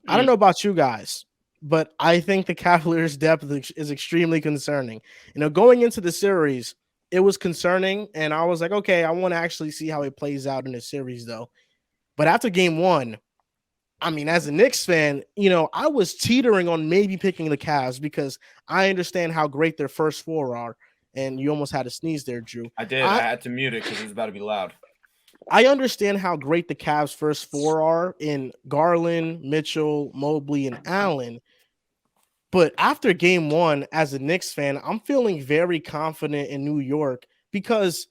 I don't know about you guys, but I think the Cavaliers' depth is extremely concerning. Going into the series, it was concerning, and I was like, okay, I want to actually see how it plays out in the series, though. But after game one, I mean, as a Knicks fan, I was teetering on maybe picking the Cavs because I understand how great their first four are. And you almost had to sneeze there, Drew. I did. I had to mute it because it was about to be loud. I understand how great the Cavs' first four are in Garland, Mitchell, Mobley, and Allen. But after game one, as a Knicks fan, I'm feeling very confident in New York because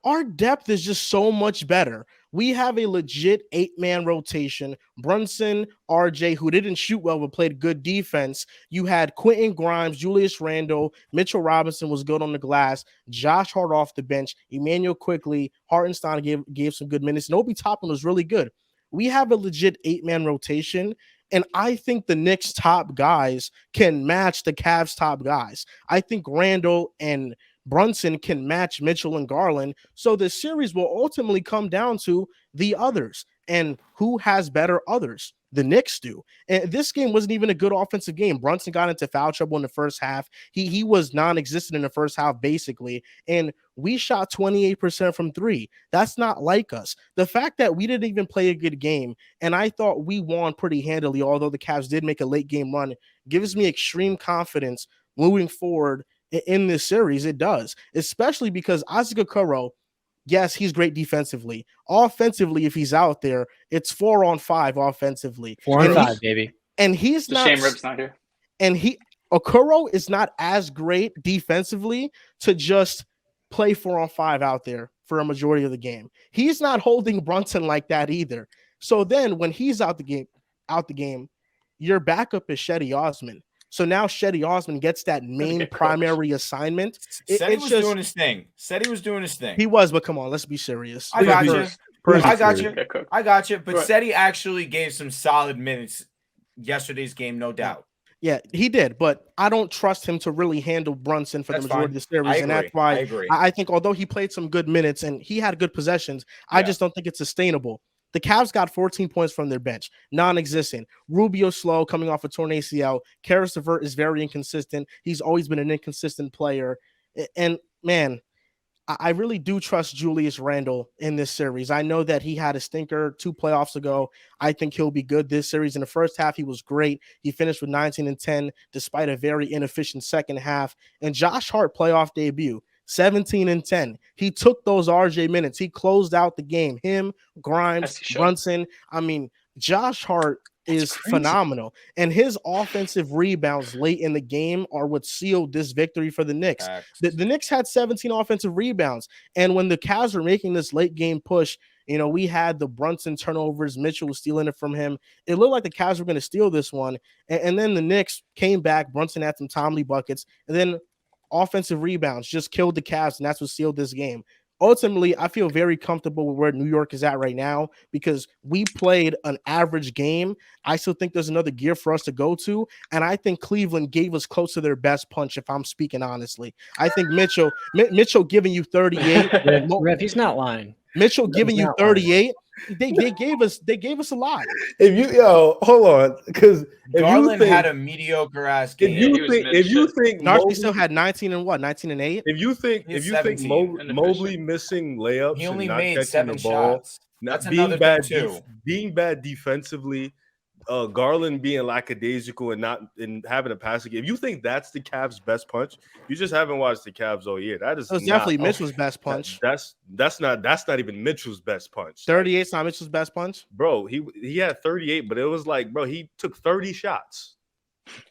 our depth is just so much better. We have a legit 8-man rotation. Brunson, RJ, who didn't shoot well but played good defense. You had Quentin Grimes, Julius Randle, Mitchell Robinson was good on the glass. Josh Hart off the bench. Emmanuel Quickly, Hartenstein gave some good minutes. And Obi Toppin was really good. We have a legit 8-man rotation. And I think the Knicks' top guys can match the Cavs' top guys. I think Randle and Brunson can match Mitchell and Garland. So the series will ultimately come down to the others and who has better others. The Knicks do. And this game wasn't even a good offensive game. Brunson got into foul trouble in the first half. He was non-existent in the first half, basically. And we shot 28% from three. That's not like us. The fact that we didn't even play a good game, and I thought we won pretty handily, although the Cavs did make a late game run, gives me extreme confidence moving forward in this series. It does, especially because Isaac Okoro, yes, he's great defensively. Offensively, if he's out there, it's 4-on-5 offensively. 4-on-5, baby. And he's not. Shame Rip's not here. And Okoro is not as great defensively to just play 4-on-5 out there for a majority of the game. He's not holding Brunson like that either. So then when he's out the game, your backup is Shetty Osman. So now Shetty Osman gets that main primary assignment. Said he was doing his thing. He was, but come on, let's be serious. I got you. I got you. But Seti actually gave some solid minutes yesterday's game, no doubt. Yeah, he did, but I don't trust him to really handle Brunson for the majority of the series. And that's why I think although he played some good minutes and he had good possessions, I just don't think it's sustainable. The Cavs got 14 points from their bench, non-existent. Rubio slow, coming off a torn ACL. Karis LeVert is very inconsistent. He's always been an inconsistent player. And, man, I really do trust Julius Randle in this series. I know that he had a stinker 2 playoffs ago. I think he'll be good this series. In the first half, he was great. He finished with 19 and 10 despite a very inefficient second half. And Josh Hart playoff debut, 17 and 10. He took those RJ minutes. He closed out the game. Him, Grimes, Brunson. I mean, Josh Hart is phenomenal. And his offensive rebounds late in the game are what sealed this victory for the Knicks. The Knicks had 17 offensive rebounds. And when the Cavs were making this late game push, we had the Brunson turnovers. Mitchell was stealing it from him. It looked like the Cavs were going to steal this one. And then the Knicks came back. Brunson had some timely buckets. And then offensive rebounds just killed the Cavs, and that's what sealed this game. Ultimately, I feel very comfortable with where New York is at right now because we played an average game. I still think there's another gear for us to go to, and I think Cleveland gave us close to their best punch, if I'm speaking honestly. I think Mitchell giving you 38. Rev, he's not lying. Mitchell giving you 38. They gave us a lot. Hold on, because Garland had a mediocre ass game. If you think Darcy still had 19 and 8. If you think Mobley missing layups, he only and not made catching 7 the ball, shots. That's being bad too. Being bad defensively, Garland being lackadaisical and having a passing game. If you think that's the Cavs' best punch, you just haven't watched the Cavs all year. That is definitely Mitchell's best punch. That's not even Mitchell's best punch. 38's not Mitchell's best punch, bro. He had 38, but it was like, bro, he took 30 shots.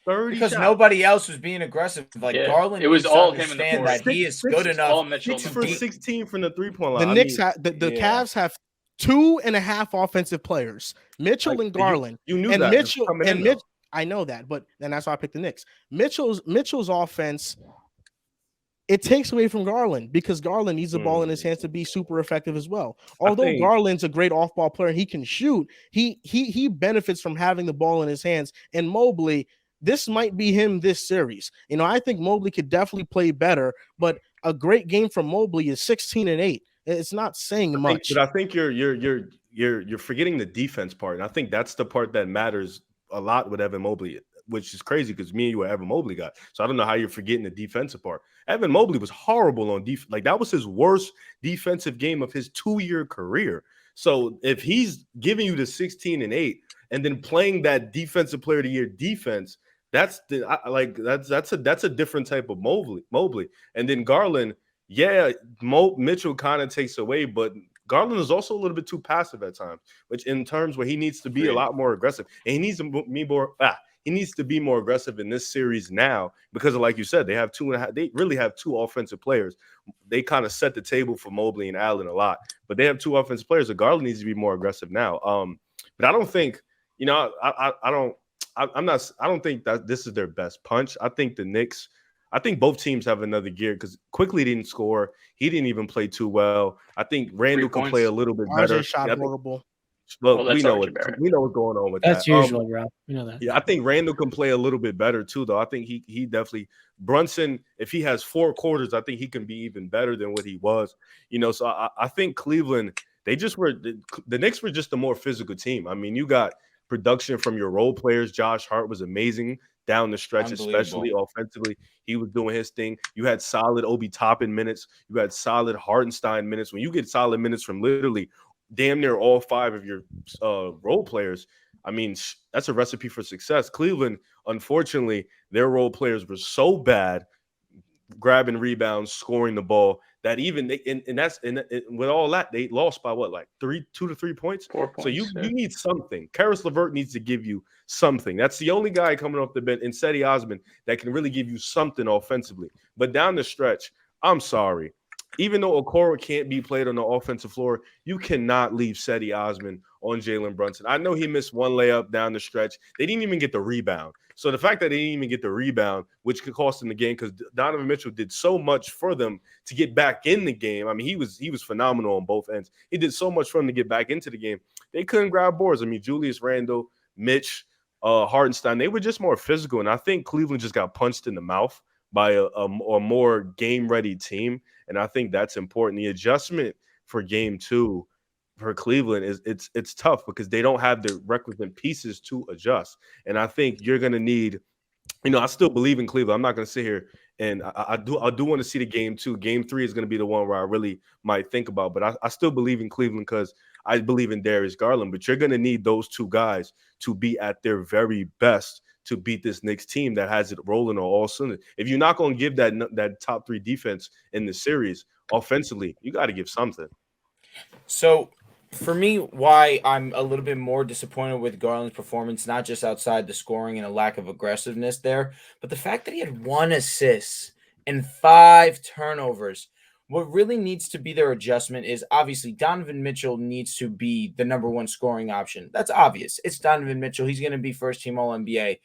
30 because shots. Nobody else was being aggressive. Garland, it was all him in the fourth. That he is good enough. 6 for 16 from the 3-point line. The Knicks, the Cavs have 2.5 offensive players, Mitchell and Garland. You knew and that. Mitchell and Mitch. I know that, but then that's why I picked the Knicks. Mitchell's offense, it takes away from Garland because Garland needs the ball in his hands to be super effective as well. Although Garland's a great off-ball player and he can shoot, he benefits from having the ball in his hands. And Mobley, this might be him this series. I think Mobley could definitely play better, but a great game from Mobley is 16 and 8. It's not saying much. But I think you're forgetting the defense part, and I think that's the part that matters a lot with Evan Mobley, which is crazy because me and you are Evan Mobley guy. So I don't know how you're forgetting the defensive part. Evan Mobley was horrible on defense. Like, that was his worst defensive game of his 2-year career. So if he's giving you the 16 and 8 and then playing that defensive player of the year defense, that's a different type of Mobley. And then Garland, Mitchell kind of takes away, but Garland is also a little bit too passive at times, which in terms where he needs to be a lot more aggressive, and he needs to be more aggressive in this series now because of, like you said, they really have 2 offensive players. They kind of set the table for Mobley and Allen a lot, but they have 2 offensive players. So Garland needs to be more aggressive now. But I don't think, I don't think that this is their best punch. I think the Knicks, I think both teams have another gear because Quickly didn't score. He didn't even play too well. I think Randall can play a little bit better. RJ shot horrible. Look, we know what's going on with that. That's usual, bro. We know that. Yeah, I think Randall can play a little bit better too, though. I think he definitely Brunson. If he has 4 quarters, I think he can be even better than what he was. So I think Cleveland. The Knicks were just a more physical team. I mean, you got production from your role players. Josh Hart was amazing down the stretch, especially offensively. He was doing his thing. You had solid Obi Toppin minutes. You had solid Hartenstein minutes. When you get solid minutes from literally damn near all 5 of your role players, I mean, that's a recipe for success. Cleveland, unfortunately, their role players were so bad, grabbing rebounds, scoring the ball, that even with all that, they lost by what, like 2 to 3 points? 4 points. So you need something. Karis LeVert needs to give you something. That's the only guy coming off the bench, and Cedi Osman, that can really give you something offensively. But down the stretch, I'm sorry. Even though Okoro can't be played on the offensive floor, you cannot leave Cedi Osman on Jalen Brunson. I know he missed 1 layup down the stretch. They didn't even get the rebound. So the fact that they didn't even get the rebound, which could cost them the game, because Donovan Mitchell did so much for them to get back in the game. I mean, he was phenomenal on both ends. He did so much for them to get back into the game. They couldn't grab boards. I mean, Julius Randle, Mitch, Hartenstein, they were just more physical. And I think Cleveland just got punched in the mouth by a more game-ready team. And I think that's important. The adjustment for game 2 for Cleveland is it's tough because they don't have the requisite pieces to adjust. And I think you're going to need, I still believe in Cleveland. I'm not going to sit here and I do want to see the game 2. Game 3 is going to be the one where I really might think about. But I still believe in Cleveland because I believe in Darius Garland. But you're going to need those 2 guys to be at their very best to beat this Knicks team that has it rolling on all cylinders. If you're not going to give that top 3 defense in the series offensively, you got to give something. So for me, why I'm a little bit more disappointed with Garland's performance, not just outside the scoring and a lack of aggressiveness there, but the fact that he had 1 assist and 5 turnovers. What really needs to be their adjustment is obviously Donovan Mitchell needs to be the number 1 scoring option. That's obvious. It's Donovan Mitchell. He's going to be first-team All-NBA,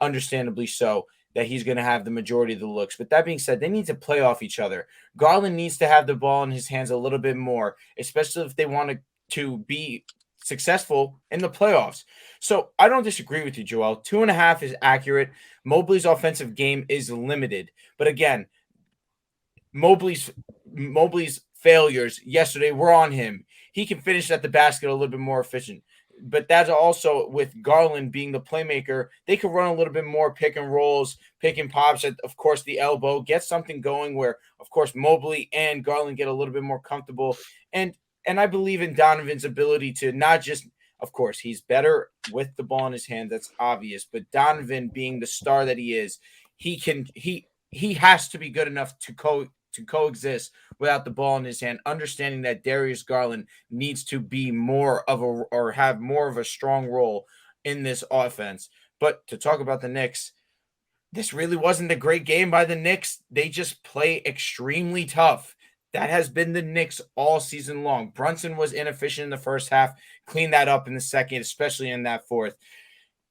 understandably so, that he's going to have the majority of the looks. But that being said, they need to play off each other. Garland needs to have the ball in his hands a little bit more, especially if they want to be successful in the playoffs. So I don't disagree with you, Joel. 2.5 is accurate. Mobley's offensive game is limited. But again, Mobley's failures yesterday were on him. He can finish at the basket a little bit more efficient. But that's also with Garland being the playmaker. They could run a little bit more pick and rolls, pick and pops at, of course, the elbow, get something going where, of course, Mobley and Garland get a little bit more comfortable. And I believe in Donovan's ability to not just, of course, he's better with the ball in his hand. That's obvious. But Donovan being the star that he is, he has to be good enough to coexist without the ball in his hand, understanding that Darius Garland needs to be have more of a strong role in this offense. But to talk about the Knicks, this really wasn't a great game by the Knicks. They just play extremely tough. That has been the Knicks all season long. Brunson was inefficient in the first half, cleaned that up in the second, especially in that fourth.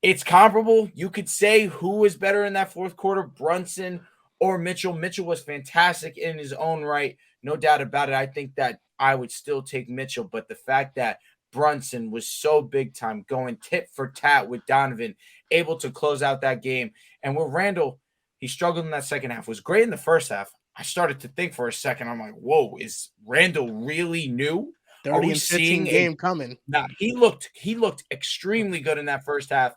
It's comparable. You could say who was better in that fourth quarter, Brunson or Mitchell. Mitchell was fantastic in his own right. No doubt about it. I think that I would still take Mitchell, but the fact that Brunson was so big time, going tit for tat with Donovan, able to close out that game. And with Randall, he struggled in that second half, was great in the first half. I started to think for a second, I'm like, whoa, is Randall really new? 30 and 15 game coming. Nah, he looked extremely good in that first half.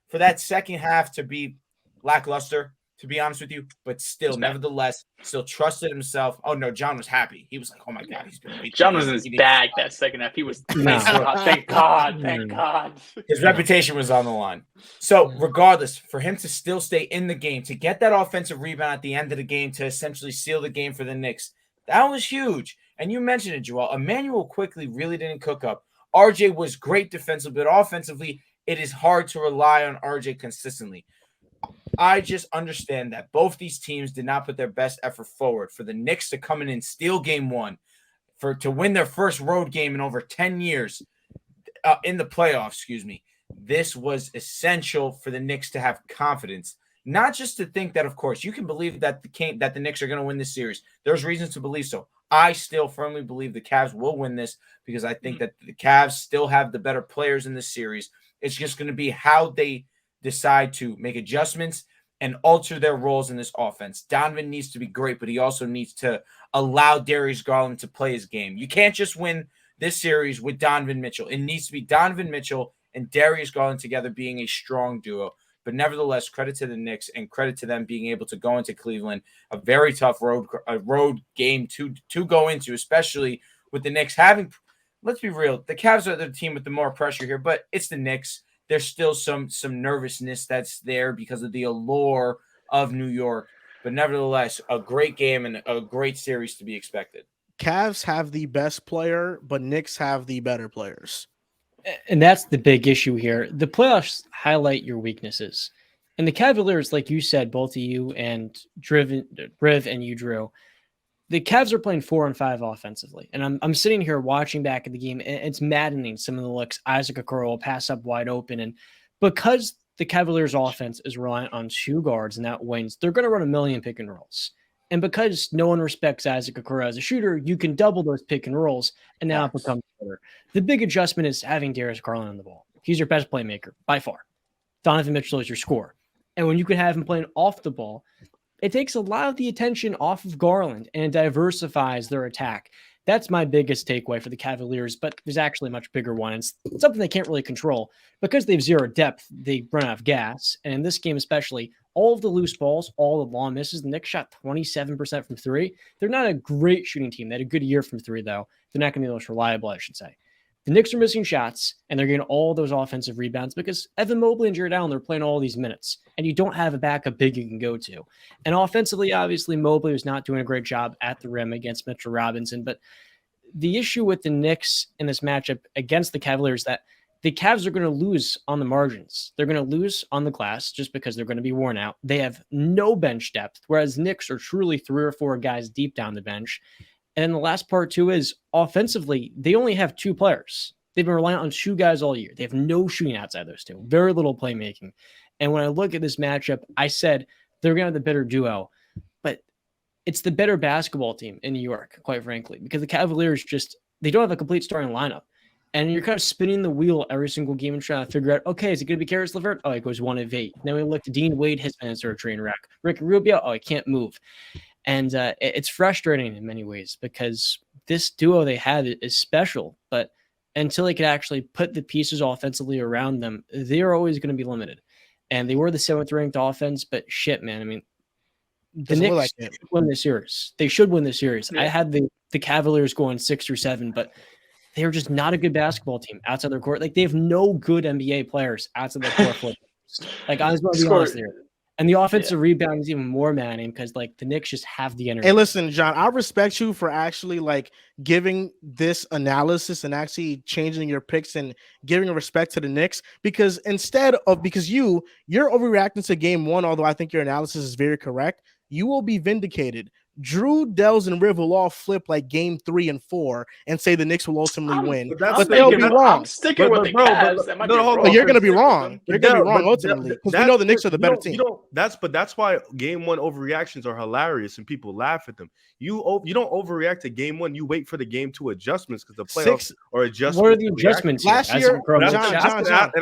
for that second half to be lackluster, to be honest with you, but still, nevertheless, still trusted himself. Oh no, John was happy. He was like, "Oh my god, he's gonna beat." John was in his bag that second half. He was thank God. His reputation was on the line. So regardless, for him to still stay in the game, to get that offensive rebound at the end of the game to essentially seal the game for the Knicks, that was huge. And you mentioned it, Joel. Emmanuel quickly really didn't cook up. RJ was great defensively, but offensively, it is hard to rely on RJ consistently. I just understand that both these teams did not put their best effort forward. For the Knicks to come in and steal game one, to win their first road game in over 10 years in the playoffs, this was essential for the Knicks to have confidence. Not just to think that, of course, you can believe that the Knicks are going to win this series. There's reasons to believe so. I still firmly believe the Cavs will win this because I think that the Cavs still have the better players in this series. It's just going to be how they decide to make adjustments and alter their roles in this offense. Donovan needs to be great, but he also needs to allow Darius Garland to play his game. You can't just win this series with Donovan Mitchell. It needs to be Donovan Mitchell and Darius Garland together being a strong duo. But nevertheless, credit to the Knicks and credit to them being able to go into Cleveland, a very tough road game to go into, especially with the Knicks having, let's be real, the Cavs are the team with the more pressure here, but it's the Knicks. There's still some nervousness that's there because of the allure of New York. But nevertheless, a great game and a great series to be expected. Cavs have the best player, but Knicks have the better players. And that's the big issue here. The playoffs highlight your weaknesses. And the Cavaliers, like you said, both of you and Riv and you, Drew, the Cavs are playing 4-on-5 offensively. And I'm sitting here watching back at the game, and it's maddening some of the looks. Isaac Okoro will pass up wide open. And because the Cavaliers offense is reliant on two guards and that wins, they're going to run a million pick and rolls. And because no one respects Isaac Okoro as a shooter, you can double those pick and rolls, and now it becomes better. The big adjustment is having Darius Garland on the ball. He's your best playmaker by far. Donovan Mitchell is your scorer. And when you can have him playing off the ball, it takes a lot of the attention off of Garland and diversifies their attack. That's my biggest takeaway for the Cavaliers, but there's actually a much bigger one. It's something they can't really control. Because they have zero depth, they run out of gas. And in this game especially, all of the loose balls, all the long misses, the Knicks shot 27% from three. They're not a great shooting team. They had a good year from three, though. They're not going to be the most reliable, I should say. The Knicks are missing shots, and they're getting all those offensive rebounds because Evan Mobley and Jared Allen, they're playing all these minutes, and you don't have a backup big you can go to. And offensively, obviously, Mobley was not doing a great job at the rim against Mitchell Robinson, but the issue with the Knicks in this matchup against the Cavaliers is that the Cavs are going to lose on the margins. They're going to lose on the glass just because they're going to be worn out. They have no bench depth, whereas Knicks are truly 3 or 4 guys deep down the bench. And then the last part, too, is offensively, they only have 2 players. They've been relying on 2 guys all year. They have no shooting outside those 2. Very little playmaking. And when I look at this matchup, I said they're going to have the better duo. But it's the better basketball team in New York, quite frankly, because the Cavaliers they don't have a complete starting lineup. And you're kind of spinning the wheel every single game and trying to figure out, okay, is it going to be Caris LeVert? Oh, it goes 1 of 8. Then we look to Dean Wade, his minutes are a train wreck. Ricky Rubio, oh, he can't move. And it's frustrating in many ways because this duo they have is special, but until they could actually put the pieces offensively around them, they're always going to be limited. And they were the 7th ranked offense, but shit, man. I mean, the Knicks should win this series. They should win this series. Yeah. I had the Cavaliers going 6 or 7, but they're just not a good basketball team outside their court. Like, they have no good NBA players outside their court. Like, I was going to be honest there. And the offensive rebound is even more maddening because, like, the Knicks just have the energy. Hey, listen, John, I respect you for actually, like, giving this analysis and actually changing your picks and giving respect to the Knicks because you're overreacting to game 1, although I think your analysis is very correct. You will be vindicated. Drew, Dehls, and Riv will all flip like game 3 and 4 and say the Knicks will ultimately win. But they'll be wrong. I'm sticking with the Cavs. You're going to be wrong. You're going to be wrong ultimately because we know the Knicks are the better team. That's why game 1 overreactions are hilarious and people laugh at them. You don't overreact to game 1. You wait for the game 2 adjustments because the playoffs are adjustments. What are the adjustments? Last year, John.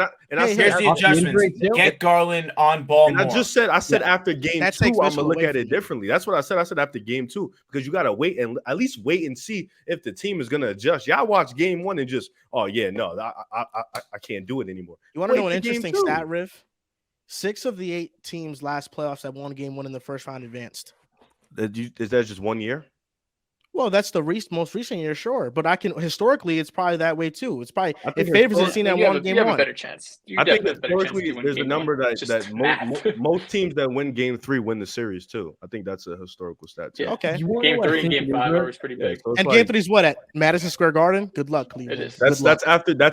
Here's the adjustments. Get Garland on ball more. I said after game 2, I'm going to look at it differently. That's what I said. I said after game 2 because you got to wait and at least wait and see if the team is going to adjust. Y'all watch game 1 and just, oh yeah, no, I can't do it anymore. You want to know an interesting stat, Riv? 6 of the 8 teams last playoffs that won game 1 in the first round advanced. Is that just 1 year? Well, that's the most recent year, sure, but historically it's probably that way too. It's probably it favors the team that won game 1. You have a better chance. I think historically there's a number that most teams that win game 3 win the series too. I think that's a historical stat too. Yeah. Okay. Game 3 and game 5 are pretty big. So and game 3 is what, at Madison Square Garden? Good luck, Cleveland. It is. That's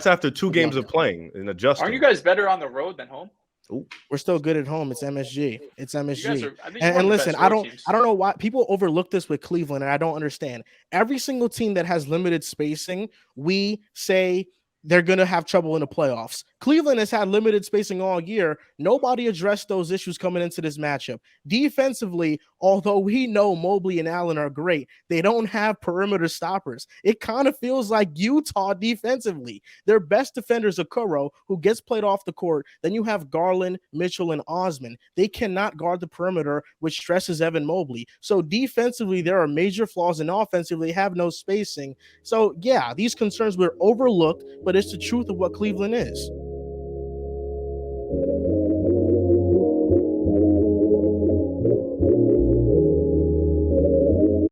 after 2 games of playing and adjusting. Aren't you guys better on the road than home? Ooh. We're still good at home. It's MSG. It's MSG. And listen, I don't know why people overlook this with Cleveland, and I don't understand. Every single team that has limited spacing, we say they're going to have trouble in the playoffs. Cleveland has had limited spacing all year. Nobody addressed those issues coming into this matchup. Defensively, although we know Mobley and Allen are great, they don't have perimeter stoppers. It kind of feels like Utah defensively. Their best defenders are Okoro, who gets played off the court. Then you have Garland, Mitchell, and Osman. They cannot guard the perimeter, which stresses Evan Mobley. So defensively, there are major flaws, and offensively, they have no spacing. So, yeah, these concerns were overlooked, but it's the truth of what Cleveland is.